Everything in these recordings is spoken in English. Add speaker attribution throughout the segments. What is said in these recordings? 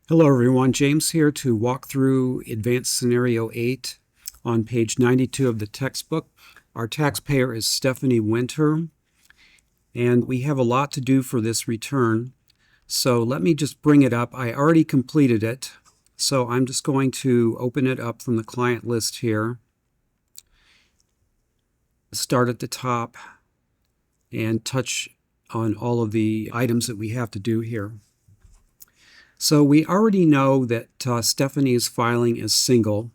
Speaker 1: Hello everyone, James here to walk through Advanced Scenario 8 on page 92 of the textbook. Our taxpayer is Stephanie Winter, and we have a lot to do for this return. So let me just bring it up. I already completed it, so I'm just going to open it up from the client list here. Start at the top and touch on all of the items that we have to do here. So we already know that Stephanie is filing as single.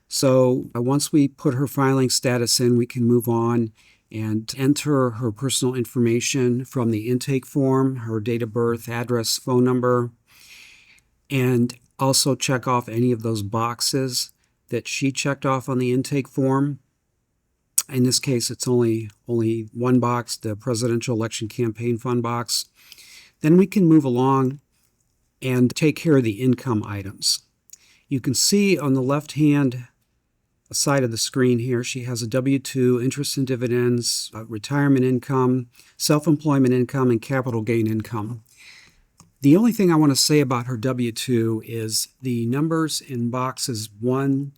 Speaker 1: So once we put her filing status in, we can move on and enter her personal information from the intake form, her date of birth, address, phone number, and also check off any of those boxes that she checked off on the intake form. In this case, it's only one box, the Presidential Election Campaign Fund box. Then we can move along and take care of the income items. You can see on the left-hand side of the screen here, she has a W-2, interest and dividends, retirement income, self-employment income, and capital gain income. The only thing I want to say about her W-2 is the numbers in boxes 1,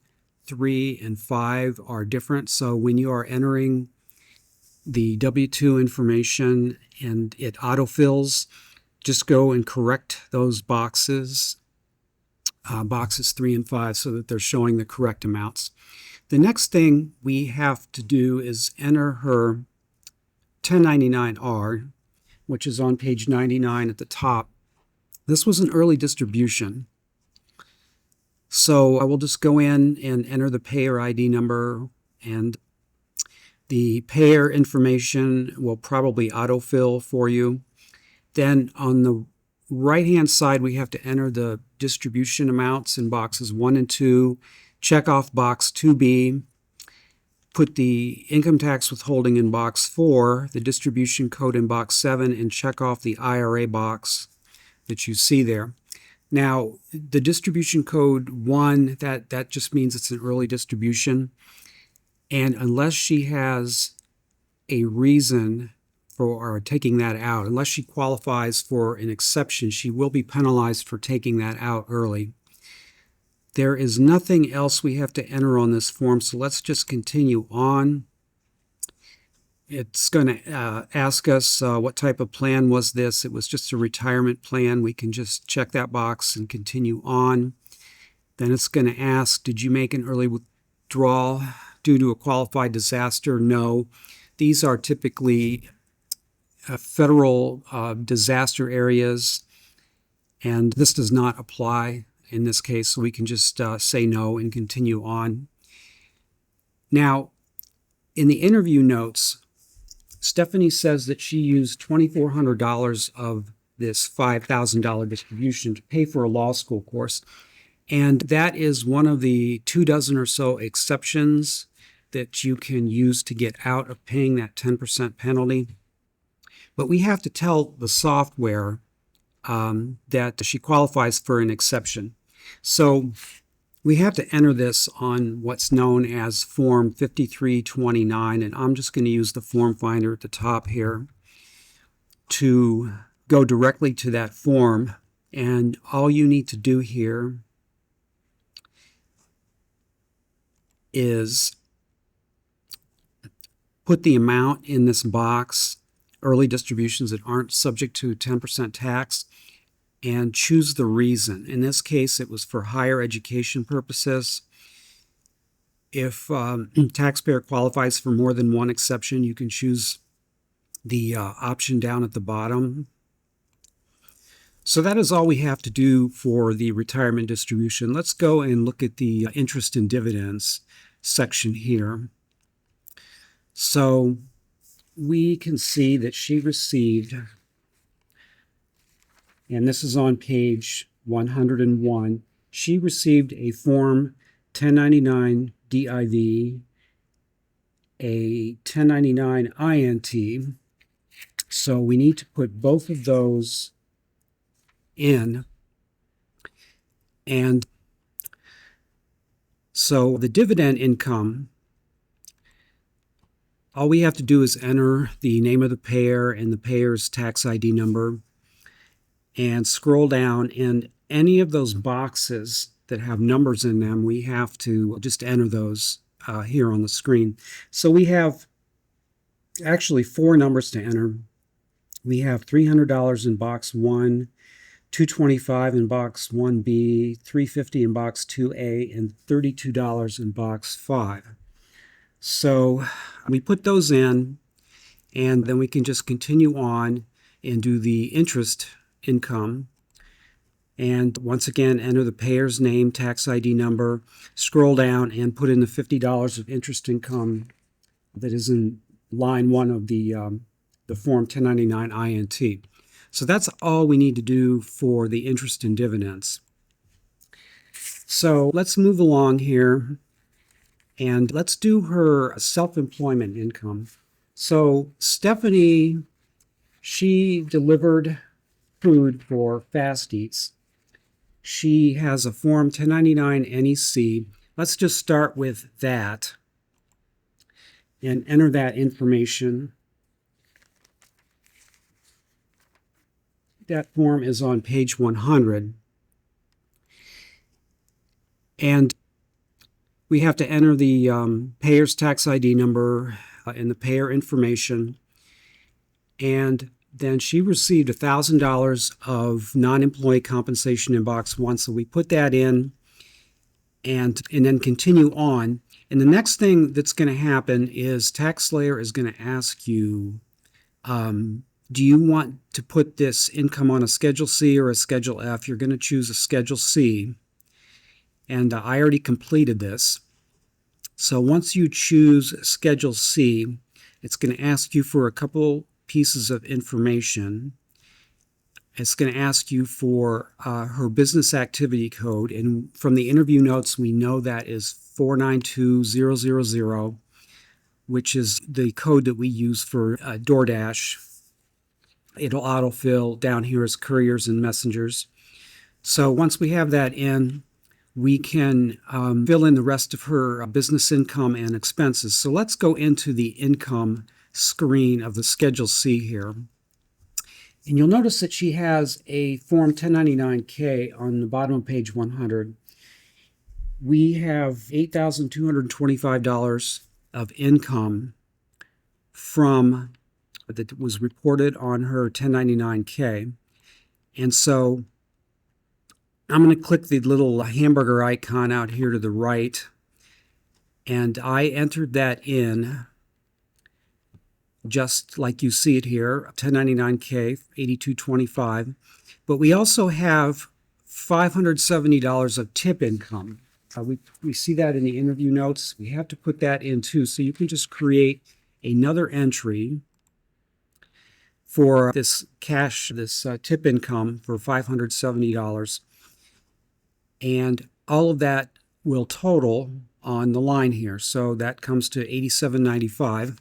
Speaker 1: 3, and 5 are different. So when you are entering the W-2 information and it autofills, just go and correct those boxes, boxes 3 and 5, so that they're showing the correct amounts. The next thing we have to do is enter her 1099-R, which is on page 99 at the top. This was an early distribution. So I will just go in and enter the payer ID number, and the payer information will probably autofill for you. Then on the right-hand side, we have to enter the distribution amounts in boxes 1 and 2, check off box 2B, put the income tax withholding in box 4, the distribution code in box 7, and check off the IRA box that you see there. Now, the distribution code 1, that just means it's an early distribution, and unless she has a reason for taking that out, unless she qualifies for an exception, she will be penalized for taking that out early. There is nothing else we have to enter on this form, so let's just continue on. It's going to ask us what type of plan was this. It was just a retirement plan. We can just check that box and continue on. Then it's going to ask, did you make an early withdrawal due to a qualified disaster? No. These are typically federal disaster areas, and this does not apply in this case, so we can just say no and continue on. Now, in the interview notes, Stephanie says that she used $2,400 of this $5,000 distribution to pay for a law school course, and that is one of the 24 or so exceptions that you can use to get out of paying that 10% penalty. But we have to tell the software that she qualifies for an exception. So we have to enter this on what's known as Form 5329, and I'm just going to use the form finder at the top here to go directly to that form. And all you need to do here is put the amount in this box, early distributions that aren't subject to 10% tax, and choose the reason. In this case, it was for higher education purposes. If taxpayer qualifies for more than one exception, you can choose the option down at the bottom. So that is all we have to do for the retirement distribution. Let's go and look at the interest and dividends section here. So we can see that she received, and this is on page 101, she received a Form 1099 DIV, a 1099 INT. So we need to put both of those in. And so the dividend income, all we have to do is enter the name of the payer and the payer's tax ID number and scroll down, and any of those boxes that have numbers in them, we have to just enter those here on the screen. So we have actually 4 numbers to enter. We have $300 in box 1, $225 in box 1B, $350 in box 2A, and $32 in box 5. So we put those in, and then we can just continue on and do the interest income. And once again, enter the payer's name, tax ID number, scroll down, and put in the $50 of interest income that is in line 1 of the Form 1099 INT. So that's all we need to do for the interest and dividends. So let's move along here, and let's do her self-employment income. So Stephanie, she delivered food for Fast Eats. She has a Form 1099 NEC. Let's just start with that and enter that information. That form is on page 100. And we have to enter the payer's tax ID number and the payer information. And then she received $1,000 of non-employee compensation in box 1. So we put that in and then continue on. And the next thing that's going to happen is TaxSlayer is going to ask you, do you want to put this income on a Schedule C or a Schedule F? You're going to choose a Schedule C. And I already completed this. So once you choose Schedule C, it's going to ask you for a couple pieces of information. It's going to ask you for her business activity code. And from the interview notes, we know that is 492000, which is the code that we use for DoorDash. It'll autofill down here as couriers and messengers. So once we have that in, we can fill in the rest of her business income and expenses. So let's go into the income screen of the Schedule C here. And you'll notice that she has a Form 1099-K on the bottom of page 100. We have $8,225 of income from that was reported on her 1099-K. And so I'm going to click the little hamburger icon out here to the right, and I entered that in just like you see it here, 1099K, 8225. But we also have $570 of tip income. We see that in the interview notes. We have to put that in too. So you can just create another entry for this cash, this tip income for $570. And all of that will total on the line here. So that comes to $87.95.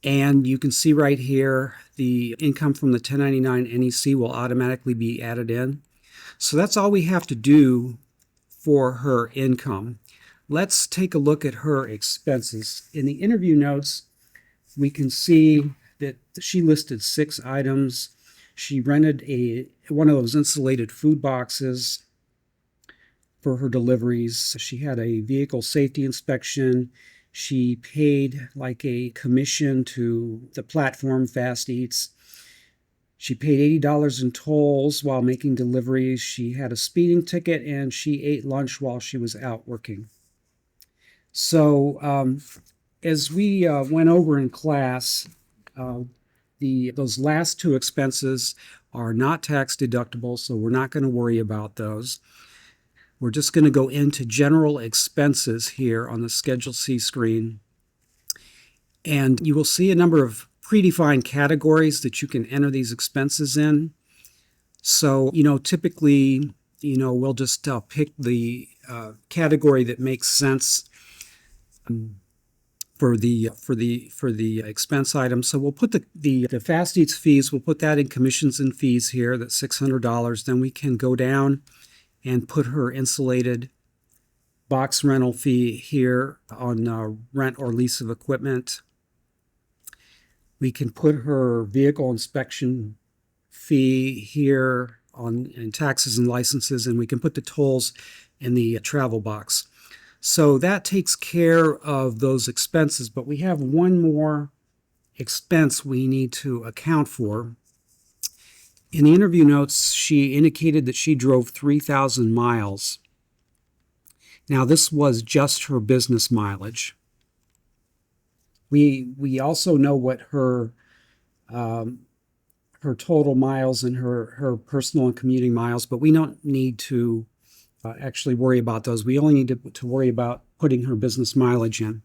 Speaker 1: And you can see right here, the income from the 1099 NEC will automatically be added in. So that's all we have to do for her income. Let's take a look at her expenses. In the interview notes, we can see that she listed 6 items. She rented one of those insulated food boxes for her deliveries. She had a vehicle safety inspection. She paid like a commission to the platform Fast Eats. She paid $80 in tolls while making deliveries. She had a speeding ticket, and she ate lunch while she was out working. So as we went over in class, those last 2 expenses are not tax deductible, so we're not going to worry about those. We're just going to go into general expenses here on the Schedule C screen. And you will see a number of predefined categories that you can enter these expenses in. So, typically, we'll just pick the category that makes sense for the expense item. So we'll put the Fast Eats fees, we'll put that in commissions and fees here, that's $600. Then we can go down and put her insulated box rental fee here on rent or lease of equipment. We can put her vehicle inspection fee here in taxes and licenses, and we can put the tolls in the travel box. So that takes care of those expenses, but we have one more expense we need to account for. In the interview notes, she indicated that she drove 3,000 miles. Now, this was just her business mileage. We also know what her total miles and her personal and commuting miles, but we don't need to actually worry about those. We only need to worry about putting her business mileage in.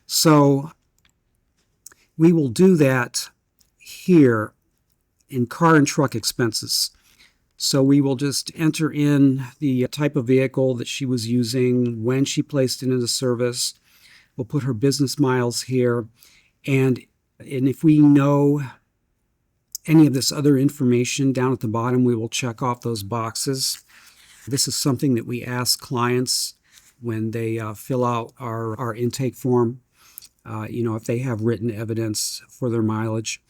Speaker 1: So we will do that here in car and truck expenses. So we will just enter in the type of vehicle that she was using, when she placed it into service. We'll put her business miles here. And if we know any of this other information down at the bottom, we will check off those boxes. This is something that we ask clients when they fill out our intake form, if they have written evidence for their mileage.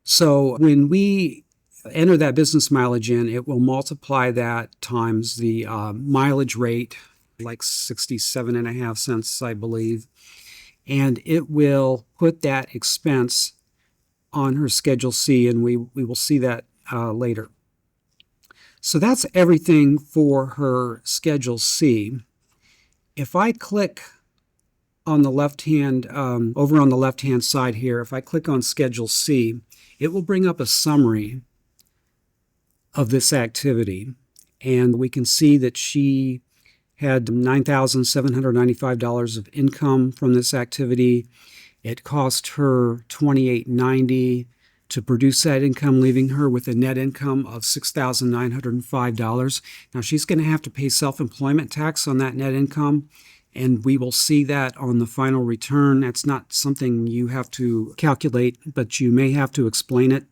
Speaker 1: So when we enter that business mileage in, it will multiply that times the mileage rate, like 67.5 cents, I believe, and it will put that expense on her Schedule C, and we will see that later. So that's everything for her Schedule C. If I click on the left-hand, over on the left-hand side here, if I click on Schedule C, it will bring up a summary of this activity. And we can see that she had $9,795 of income from this activity. It cost her $28.90 to produce that income, leaving her with a net income of $6,905. Now, she's going to have to pay self-employment tax on that net income, and we will see that on the final return. That's not something you have to calculate, but you may have to explain it.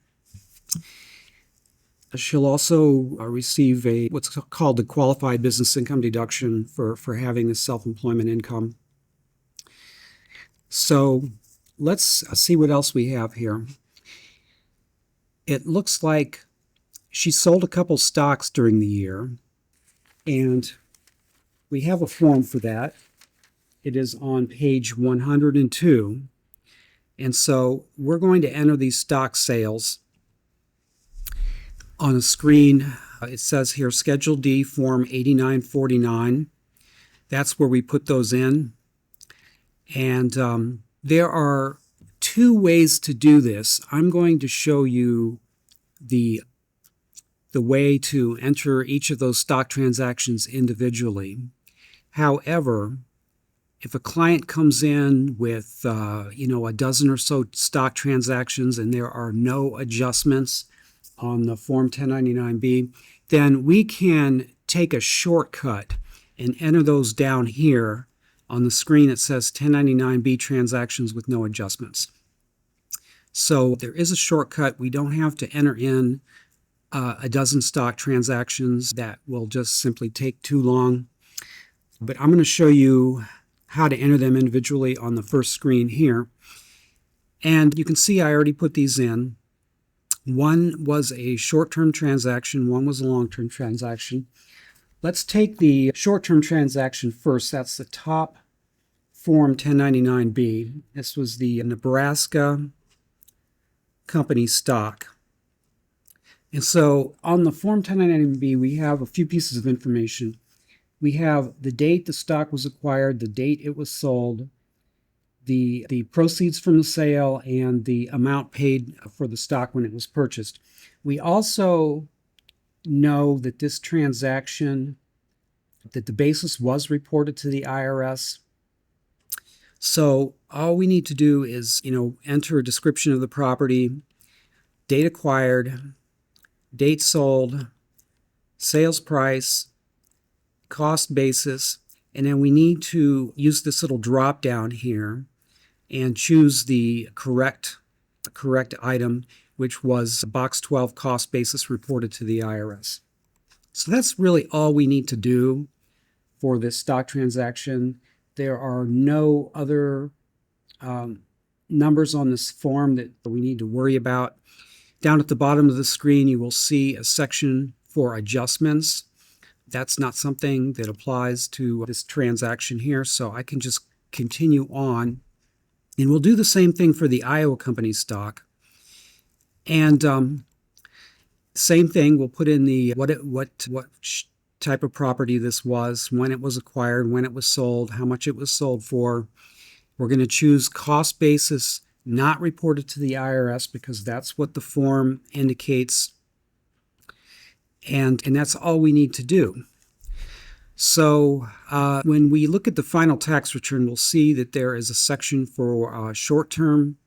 Speaker 1: She'll also receive what's called the qualified business income deduction for having this self-employment income. So let's see what else we have here. It looks like she sold a couple stocks during the year, and we have a form for that. It is on page 102. And so we're going to enter these stock sales on a screen. It says here Schedule D, Form 8949. That's where we put those in. And there are two ways to do this. I'm going to show you the way to enter each of those stock transactions individually. However, if a client comes in with a dozen or so stock transactions and there are no adjustments on the Form 1099-B, then we can take a shortcut and enter those down here. On the screen, it says 1099-B transactions with no adjustments. So there is a shortcut. We don't have to enter in a dozen stock transactions. That will just simply take too long. But I'm going to show you how to enter them individually on the first screen here. And you can see I already put these in. One was a short-term transaction. One was a long-term transaction. Let's take the short-term transaction first. That's the top Form 1099-B. This was the Nebraska company stock. And so on the Form 1099-B, we have a few pieces of information. We have the date the stock was acquired, the date it was sold, the proceeds from the sale, and the amount paid for the stock when it was purchased. We also know that this transaction, that the basis was reported to the IRS. So all we need to do is, enter a description of the property, date acquired, date sold, sales price, cost basis, and then we need to use this little drop down here and choose the correct item, which was box 12, cost basis reported to the IRS. So that's really all we need to do for this stock transaction. There are no other numbers on this form that we need to worry about. Down at the bottom of the screen, you will see a section for adjustments. That's not something that applies to this transaction here, so I can just continue on. And we'll do the same thing for the Iowa Company stock. And same thing, we'll put in the what type of property this was, when it was acquired, when it was sold, how much it was sold for. We're going to choose cost basis not reported to the IRS because that's what the form indicates. And that's all we need to do. So when we look at the final tax return, we'll see that there is a section for short-term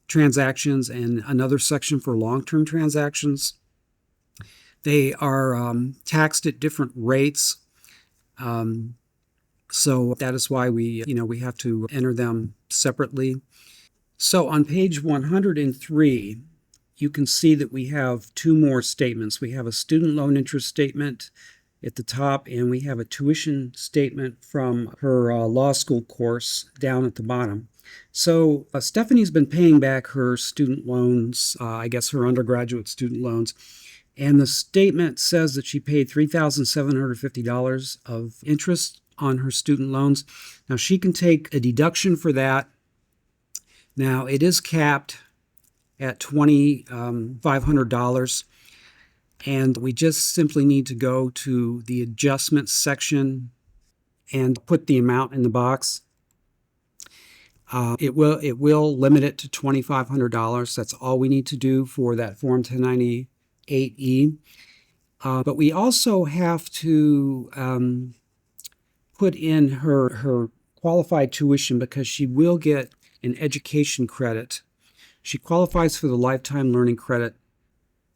Speaker 1: transactions and another section for long-term transactions. They are taxed at different rates. So that is why we have to enter them separately. So on page 103, you can see that we have two more statements. We have a student loan interest statement at the top, and we have a tuition statement from her law school course down at the bottom. So Stephanie's been paying back her student loans, I guess her undergraduate student loans, and the statement says that she paid $3,750 of interest on her student loans. Now she can take a deduction for that. Now it is capped at $2,500, and we just simply need to go to the adjustments section and put the amount in the box. It will limit it to $2,500. That's all we need to do for that Form 1098E. But we also have to put in her qualified tuition because she will get an education credit. She qualifies for the lifetime learning credit.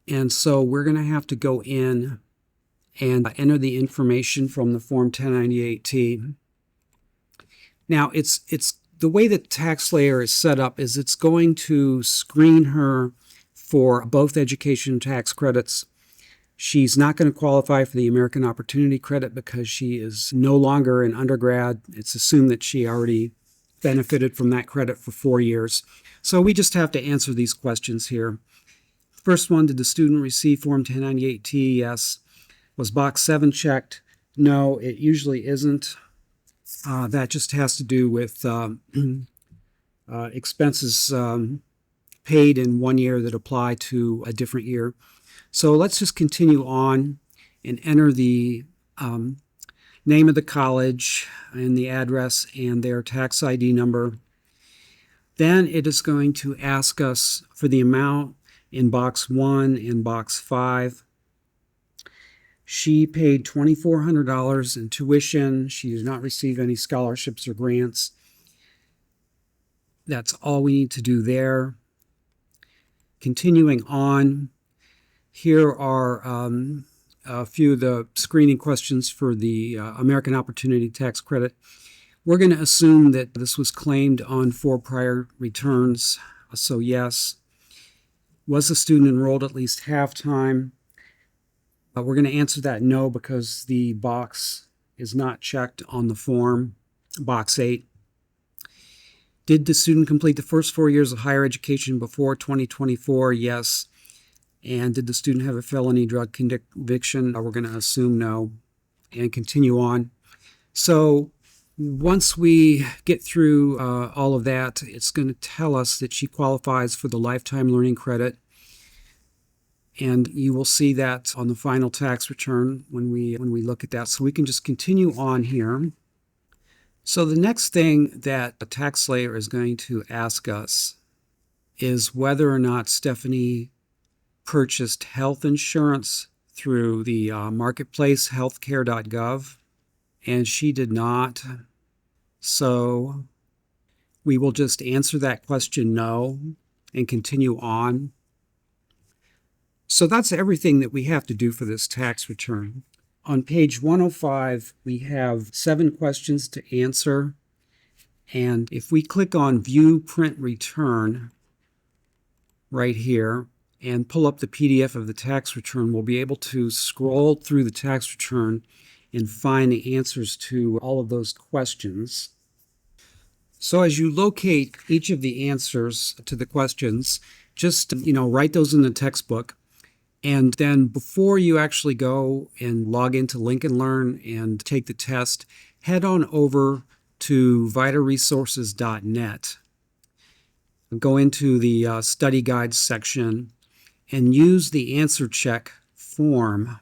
Speaker 1: And so we're going to have to go in and enter the information from the Form 1098T. Now, it's the way that TaxSlayer is set up is it's going to screen her for both education tax credits. She's not going to qualify for the American Opportunity Credit because she is no longer an undergrad. It's assumed that she already benefited from that credit for 4 years. So we just have to answer these questions here. First one, did the student receive Form 1098T? Yes. Was box 7 checked? No, it usually isn't. That just has to do with expenses paid in 1 year that apply to a different year. So let's just continue on and enter the name of the college and the address and their tax ID number. Then it is going to ask us for the amount in box 1 and box 5. She paid $2,400 in tuition. She did not receive any scholarships or grants. That's all we need to do there. Continuing on, here are a few of the screening questions for the American Opportunity Tax Credit. We're going to assume that this was claimed on 4 prior returns, so yes. Was the student enrolled at least half-time? We're going to answer that no because the box is not checked on the form, box 8. Did the student complete the first 4 years of higher education before 2024? Yes. And did the student have a felony drug conviction? We're going to assume no and continue on. So once we get through all of that, it's going to tell us that she qualifies for the lifetime learning credit. And you will see that on the final tax return when we look at that. So we can just continue on here. So the next thing that a TaxSlayer is going to ask us is whether or not Stephanie purchased health insurance through the marketplace healthcare.gov, and she did not. So we will just answer that question no and continue on. So that's everything that we have to do for this tax return. On page 105, we have 7 questions to answer. And if we click on View Print Return right here and pull up the PDF of the tax return, we'll be able to scroll through the tax return and find the answers to all of those questions. So as you locate each of the answers to the questions, just, write those in the textbook. And then before you actually go and log into Lincoln Learn and take the test, head on over to vitaresources.net. Go into the study guides section and use the answer check form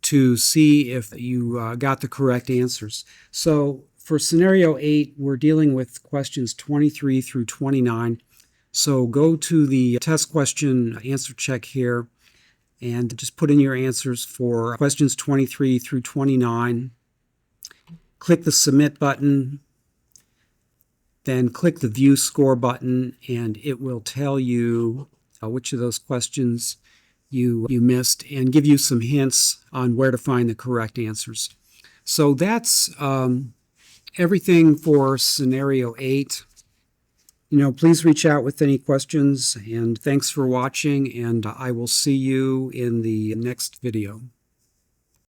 Speaker 1: to see if you got the correct answers. So for scenario 8, we're dealing with questions 23 through 29. So go to the test question answer check here and just put in your answers for questions 23 through 29. Click the submit button, then click the view score button, and it will tell you which of those questions you missed and give you some hints on where to find the correct answers. So that's everything for scenario 8. Please reach out with any questions, and thanks for watching, and I will see you in the next video.